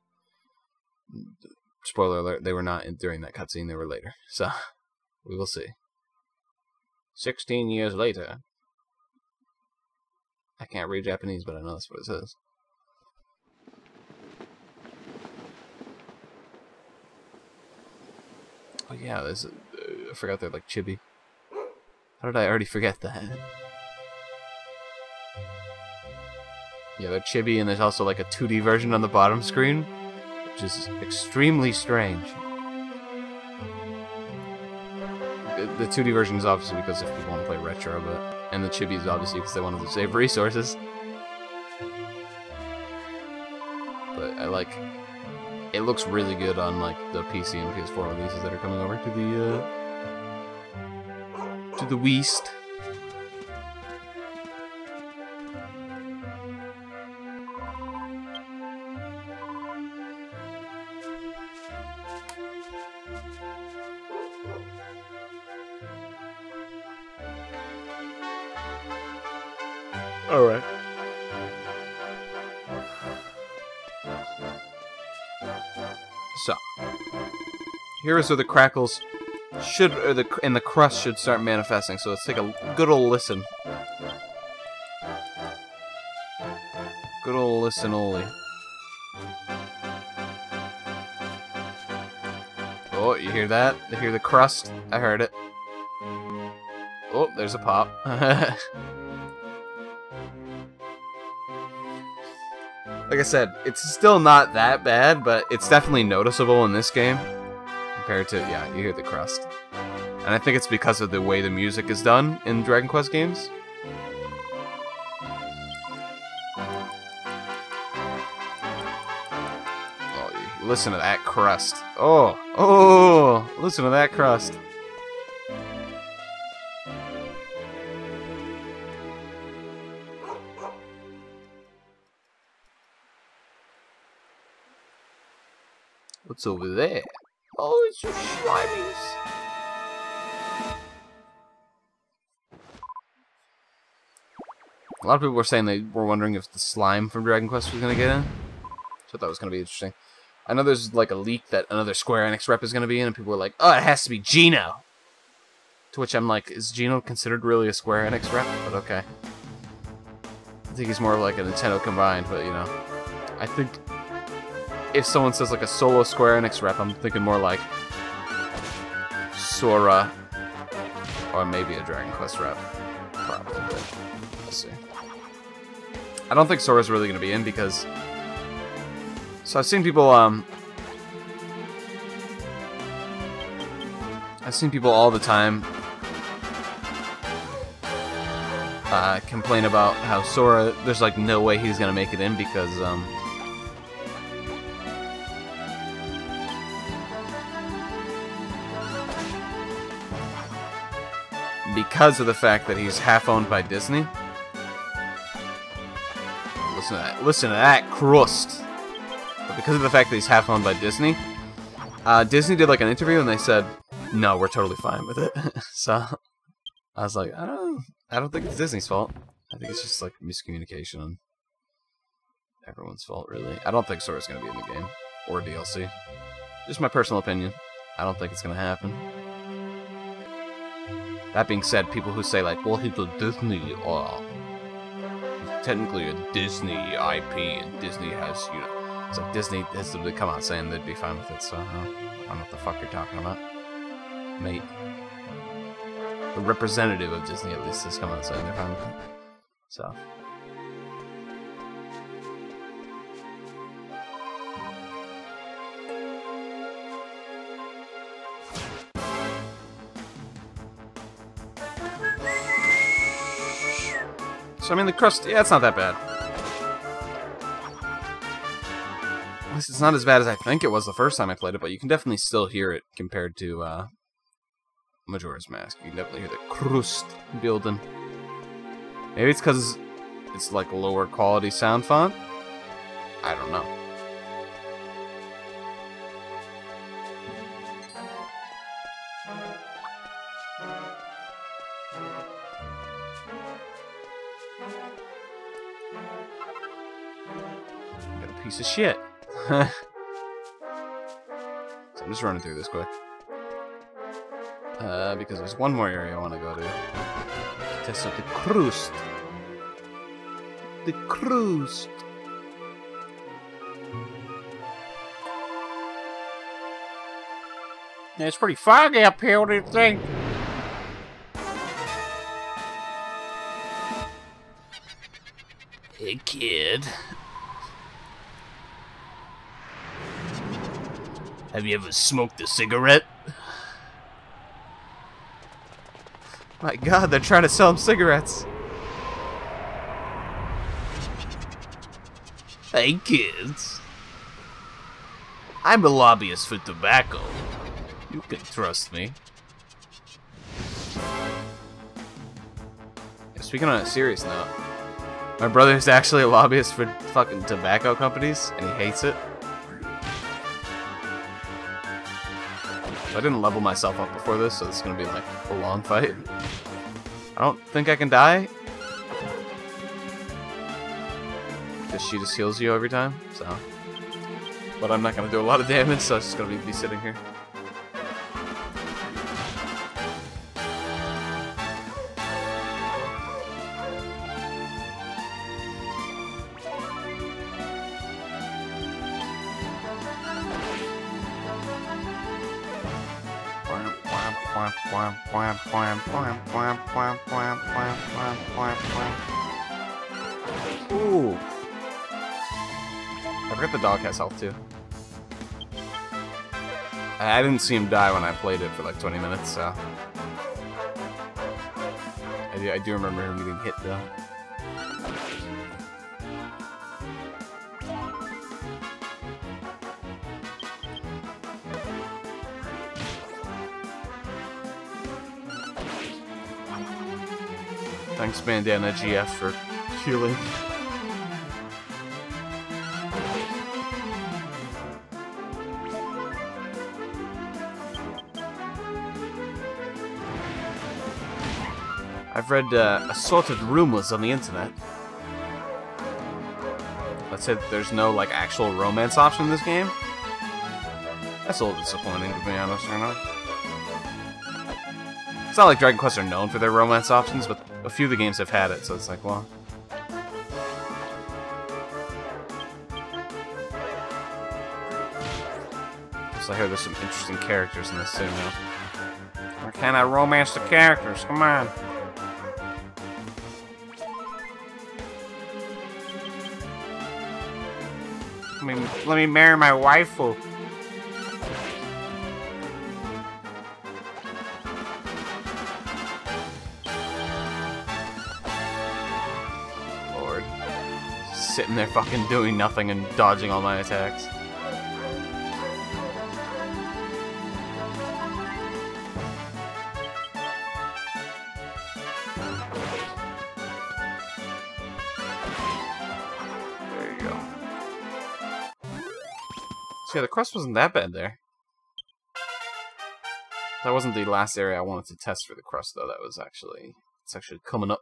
Spoiler alert: they were not during that cutscene; they were later. So we will see. 16 years later. I can't read Japanese, but I know that's what it says. Oh yeah, there's I forgot they're like chibi. How did I already forget that? Yeah, they're chibi, and there's also like a 2D version on the bottom screen, which is extremely strange. The 2D version is obviously because if people want to play retro, and the chibi is obviously because they wanted to save resources. But I like, it looks really good on like the PC and PS4 releases that are coming over to the West. Alright. So, here is where the crackles should, and the crust should start manifesting. So let's take a good old listen. Good old listen-oly. Oh, you hear that? You hear the crust? I heard it. Oh, there's a pop. Like I said, it's still not that bad, but it's definitely noticeable in this game. Compared to, yeah, you hear the crust. And I think it's because of the way the music is done in Dragon Quest games. Oh, listen to that crust. Oh, oh, listen to that crust. What's over there? Oh, it's just Slimies. A lot of people were saying they were wondering if the slime from Dragon Quest was going to get in. So that was going to be interesting. I know there's like a leak that another Square Enix rep is going to be in, and people were like, oh, it has to be Geno. To which I'm like, is Geno considered really a Square Enix rep? But okay. I think he's more of like a Nintendo combined, but you know. I think if someone says like a solo Square Enix rep, I'm thinking more like Sora or maybe a Dragon Quest rep. Probably, but we'll see. I don't think Sora's really going to be in because... So I've seen people I've seen people all the time complain about how Sora, there's like no way he's gonna make it in because of the fact that he's half owned by Disney. Listen to that crust. But because of the fact that he's half owned by Disney, Disney did like an interview and they said, no, we're totally fine with it. So I was like, I don't think it's Disney's fault. I think it's just like miscommunication on everyone's fault, really. I don't think Sora's gonna be in the game or DLC. Just my personal opinion. I don't think it's gonna happen. That being said, people who say like, well, he's a Disney, he's technically a Disney IP, and Disney has, you know, it's like Disney has to come out saying they'd be fine with it. So I don't know what the fuck you're talking about, mate. The representative of Disney, at least, has come out saying they're fine with it. So. So, I mean, the crust, yeah, it's not that bad. At least it's not as bad as I think it was the first time I played it, but you can definitely still hear it compared to, Majora's Mask. You can definitely hear the crust building. Maybe it's because it's like a lower quality sound font? I don't know. Got a piece of shit. So I'm just running through this quick. Because there's one more area I want to go to. Test out the crust. The crust. Yeah, it's pretty foggy up here, what do you think? Hey, kid. Have you ever smoked a cigarette? My god, they're trying to sell him cigarettes. Hey kids. I'm a lobbyist for tobacco. You can trust me. Speaking on a serious note, my brother's actually a lobbyist for fucking tobacco companies, and he hates it. I didn't level myself up before this, so this is gonna be like a long fight. I don't think I can die, because she just heals you every time, so. But I'm not gonna do a lot of damage, so it's just gonna be sitting here. Ooh. I forgot the dog has health too. I didn't see him die when I played it for like 20 minutes, so. I do remember him getting hit though. Thanks, Bandana GF, for healing. I've read assorted rumors on the internet that said that there's no like actual romance option in this game. That's a little disappointing, to be honest, you know? It's not like Dragon Quest are known for their romance options, but a few of the games have had it, so it's like, well. So I hear there's some interesting characters in this too, now. Why can't I romance the characters? Come on. Let me marry my waifu. just sitting there fucking doing nothing and dodging all my attacks. There you go. So yeah, the crust wasn't that bad there. That wasn't the last area I wanted to test for the crust, though. That was actually... It's actually coming up.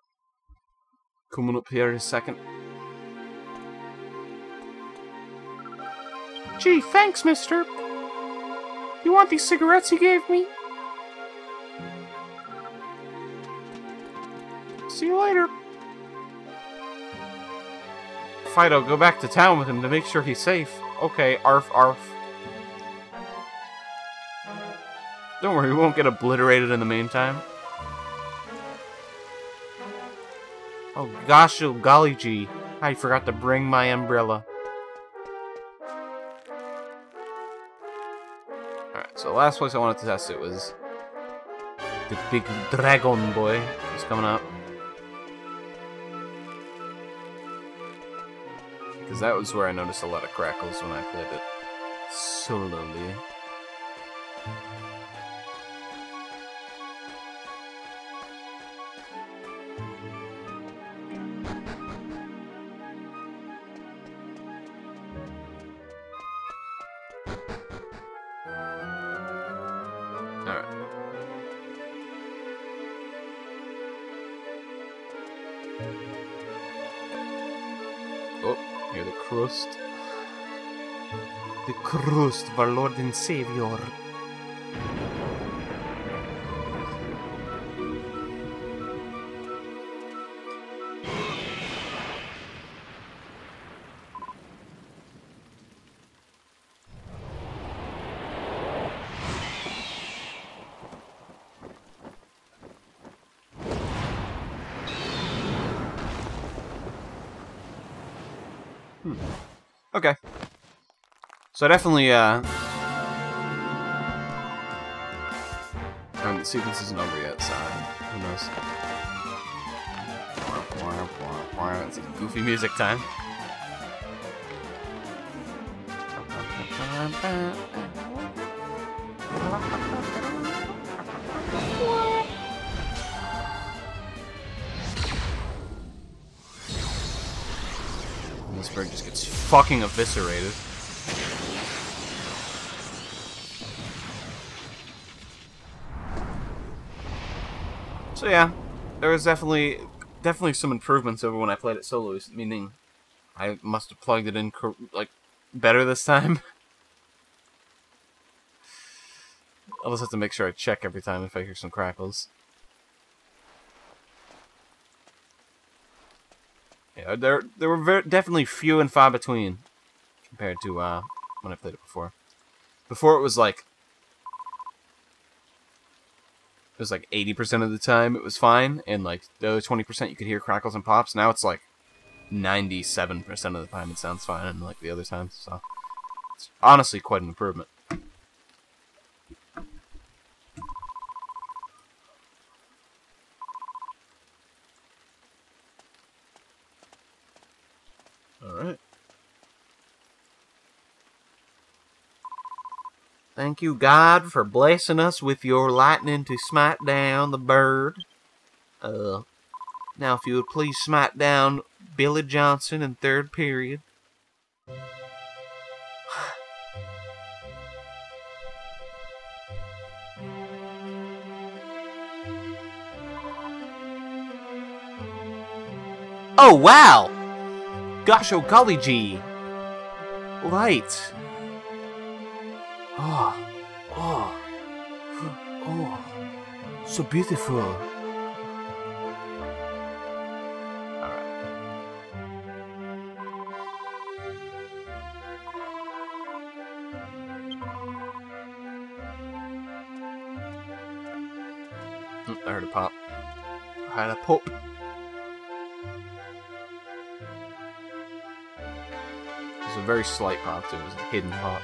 Coming up here in a second. Gee, thanks, mister. You want these cigarettes you gave me? See you later. Fido, go back to town with him to make sure he's safe. Okay, arf, arf. Don't worry, we won't get obliterated in the meantime. Oh gosh, oh golly gee. I forgot to bring my umbrella. Alright, so the last place I wanted to test it was the big dragon boy who's coming up. Because that was where I noticed a lot of crackles when I played it slowly. Alright. Oh, hear the crust. The crust of our Lord and Savior. Okay. So I definitely, and the sequence isn't over yet, so who knows. It's like goofy music time. And this bird just gets fucking eviscerated. So yeah, there was definitely some improvements over when I played it solo, meaning I must have plugged it in like better this time. I'll just have to make sure I check every time if I hear some crackles. Yeah, there were definitely few and far between compared to when I played it before. Before it was like 80% of the time it was fine, and like the other 20% you could hear crackles and pops. Now it's like 97% of the time it sounds fine, and like the other times. So it's honestly quite an improvement. Alright. Thank you, God, for blessing us with your lightning to smite down the bird. Now if you would please smite down Billy Johnson in third period. Oh, wow! Gosh, oh golly gee. Light. Oh, oh, oh, so beautiful. Alright. I heard a pop. I had a pop. It was a very slight pop, too. It was a hidden pop.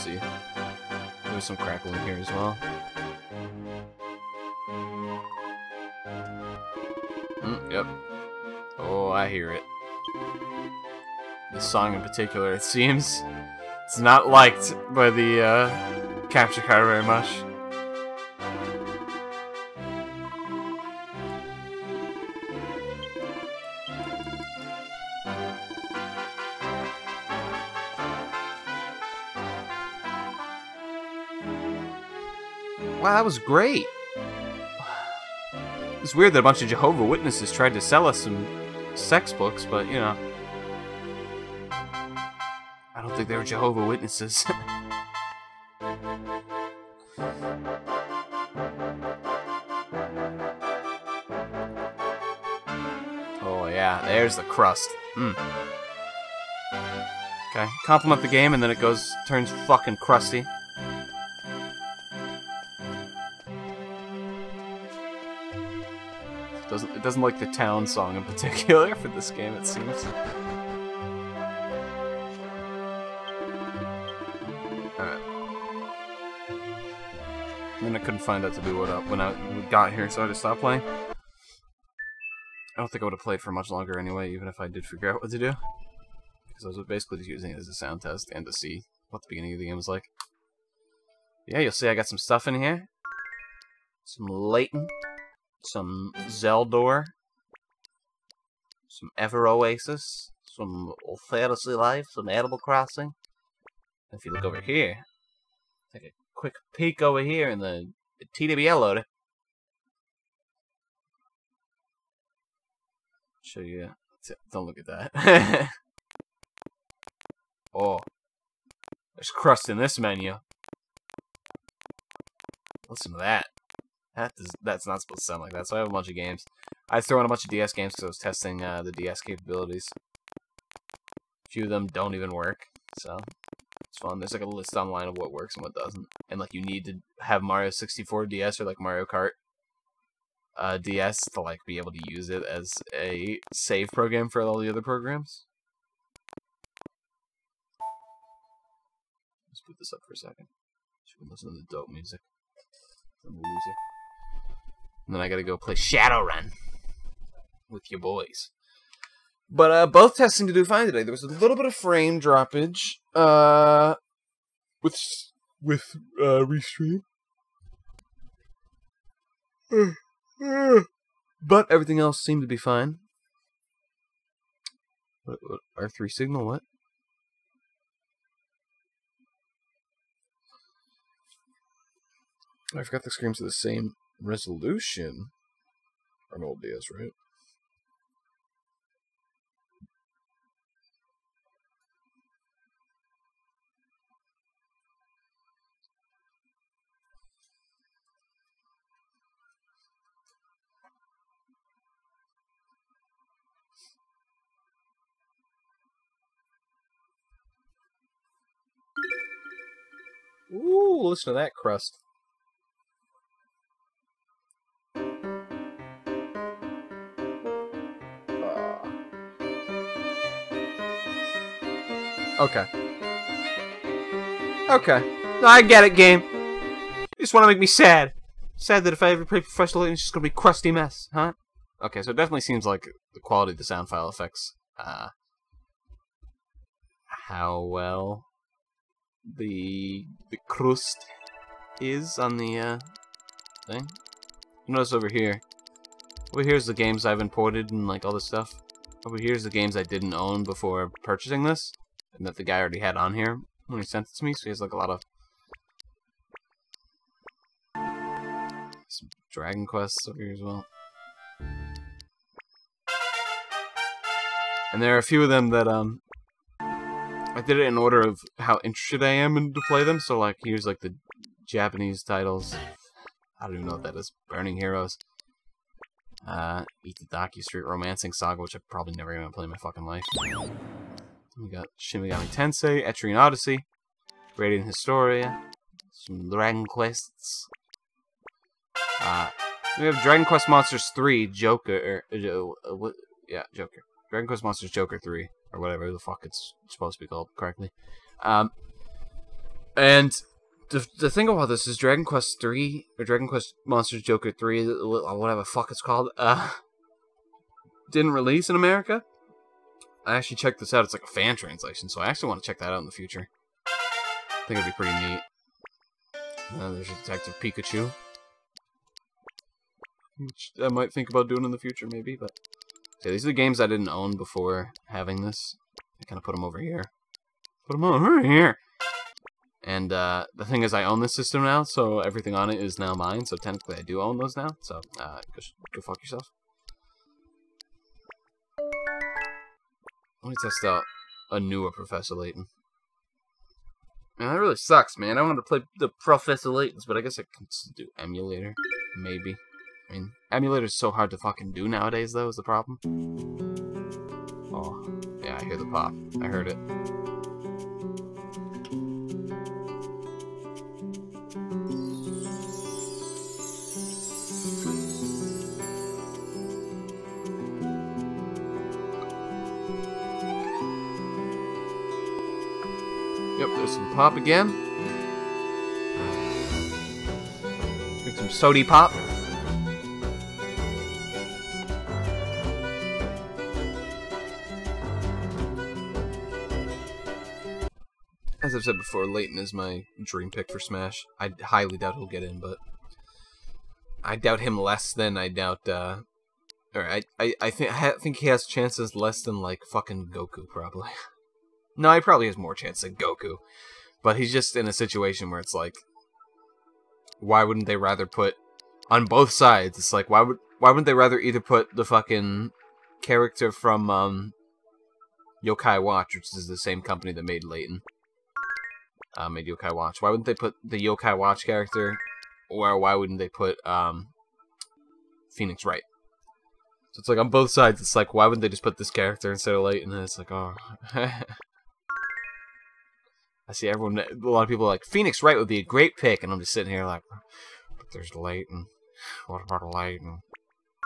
see. There's some crackling here as well. Yep. Oh, I hear it. This song in particular, it seems, it's not liked by the capture card very much. Wow, that was great. It's weird that a bunch of Jehovah's Witnesses tried to sell us some sex books, but, you know. I don't think they were Jehovah's Witnesses. Oh, yeah, there's the crust. Okay, compliment the game, and then it turns fucking crusty. It doesn't like the town song in particular for this game, it seems. Alright. Then I couldn't find out to do what up when I got here, so I just stopped playing. I don't think I would have played for much longer anyway, even if I did figure out what to do. Because I was basically just using it as a sound test and to see what the beginning of the game was like. Yeah, you'll see I got some stuff in here. Some Layton. Some Zeldor, some Ever Oasis, some Fantasy Life, some Animal Crossing. If you look over here, take a quick peek over here in the TWL loader. Show you. Don't look at that. Oh, there's crust in this menu. Listen to that. That's not supposed to sound like that, so I have a bunch of games. I threw in a bunch of DS games because I was testing the DS capabilities. A few of them don't even work, so it's fun. There's like a list online of what works and what doesn't. And like you need to have Mario 64 DS or like Mario Kart DS to like be able to use it as a save program for all the other programs. Let's put this up for a second. So we can listen to the dope music. I'm a loser. And then I gotta go play Shadowrun with your boys. But both tests seem to do fine today. There was a little bit of frame droppage with Restream. But everything else seemed to be fine. What R3 signal, what? I forgot the screens are the same resolution on old DS, right? Ooh, listen to that crust. Okay. Okay. No, I get it, game. You just want to make me sad. Sad that if I ever play professional, it's just going to be a crusty mess, huh? Okay, so it definitely seems like the quality of the sound file affects how well the crust is on the thing. Notice over here. Over here's the games I've imported and like all this stuff. Over here's the games I didn't own before purchasing this, and that the guy already had on here when he sent it to me. So he has like a lot of some Dragon Quests over here as well. And there are a few of them that I did it in order of how interested I am in to play them. So like here's like the Japanese titles. I don't even know what that is. Burning Heroes. Itadaki Street Romancing Saga, which I'm probably never gonna play in my fucking life. We got Shin Megami Tensei, Etrian Odyssey, Radiant Historia, some Dragon Quests. We have Dragon Quest Monsters 3, Joker, yeah, Joker. Dragon Quest Monsters Joker 3, or whatever the fuck it's supposed to be called correctly. And the thing about this is Dragon Quest 3 or Dragon Quest Monsters Joker 3, whatever the fuck it's called, didn't release in America. I actually checked this out. It's like a fan translation, so I actually want to check that out in the future. I think it'd be pretty neat. There's a Detective Pikachu, which I might think about doing in the future, maybe. But yeah, these are the games I didn't own before having this. I kind of put them over here. Put them over here. And the thing is, I own this system now, so everything on it is now mine. So technically, I do own those now. So go fuck yourself. Let me test out a newer Professor Layton. Man, that really sucks, man. I wanted to play the Professor Laytons, but I guess I can do emulator, maybe. I mean, emulator's so hard to fucking do nowadays, though, is the problem. Oh, yeah, I hear the pop. I heard it. Yep, there's some pop again. Drink some sody pop. As I've said before, Layton is my dream pick for Smash. I highly doubt he'll get in, but I doubt him less than I doubt. Or I think he has chances less than like fucking Goku probably. No, he probably has more chance than Goku, but he's just in a situation where it's like, why wouldn't they rather put on both sides? It's like why wouldn't they rather either put the fucking character from Yokai Watch, which is the same company that made Layton, made Yokai Watch. Why wouldn't they put the Yokai Watch character, or why wouldn't they put Phoenix Wright? So it's like on both sides. It's like why wouldn't they just put this character instead of Layton? And it's like, oh. I see everyone, a lot of people are like, Phoenix Wright would be a great pick, and I'm just sitting here like, but there's Layton. What about Layton?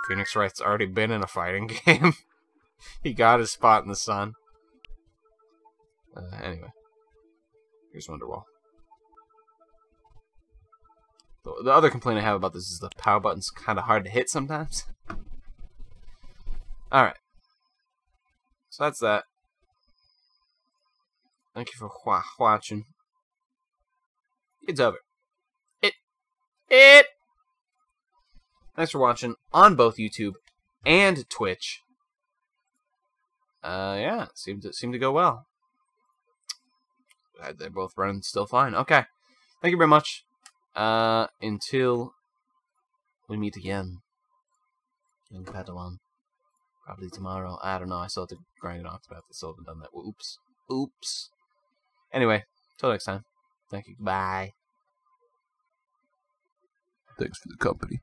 Phoenix Wright's already been in a fighting game. He got his spot in the sun. Anyway, here's Wonderwall. The other complaint I have about this is the power button's kind of hard to hit sometimes. Alright. So that's that. Thank you for watching. It's over. It. Thanks for watching on both YouTube and Twitch. Yeah, seemed to go well. They're both running still fine. Okay. Thank you very much. Until we meet again. In Padawan. Probably tomorrow. I don't know. I still have to grind an Octopath. I still haven't done that. Oops. Oops. Anyway, till next time. Thank you. Bye. Thanks for the company.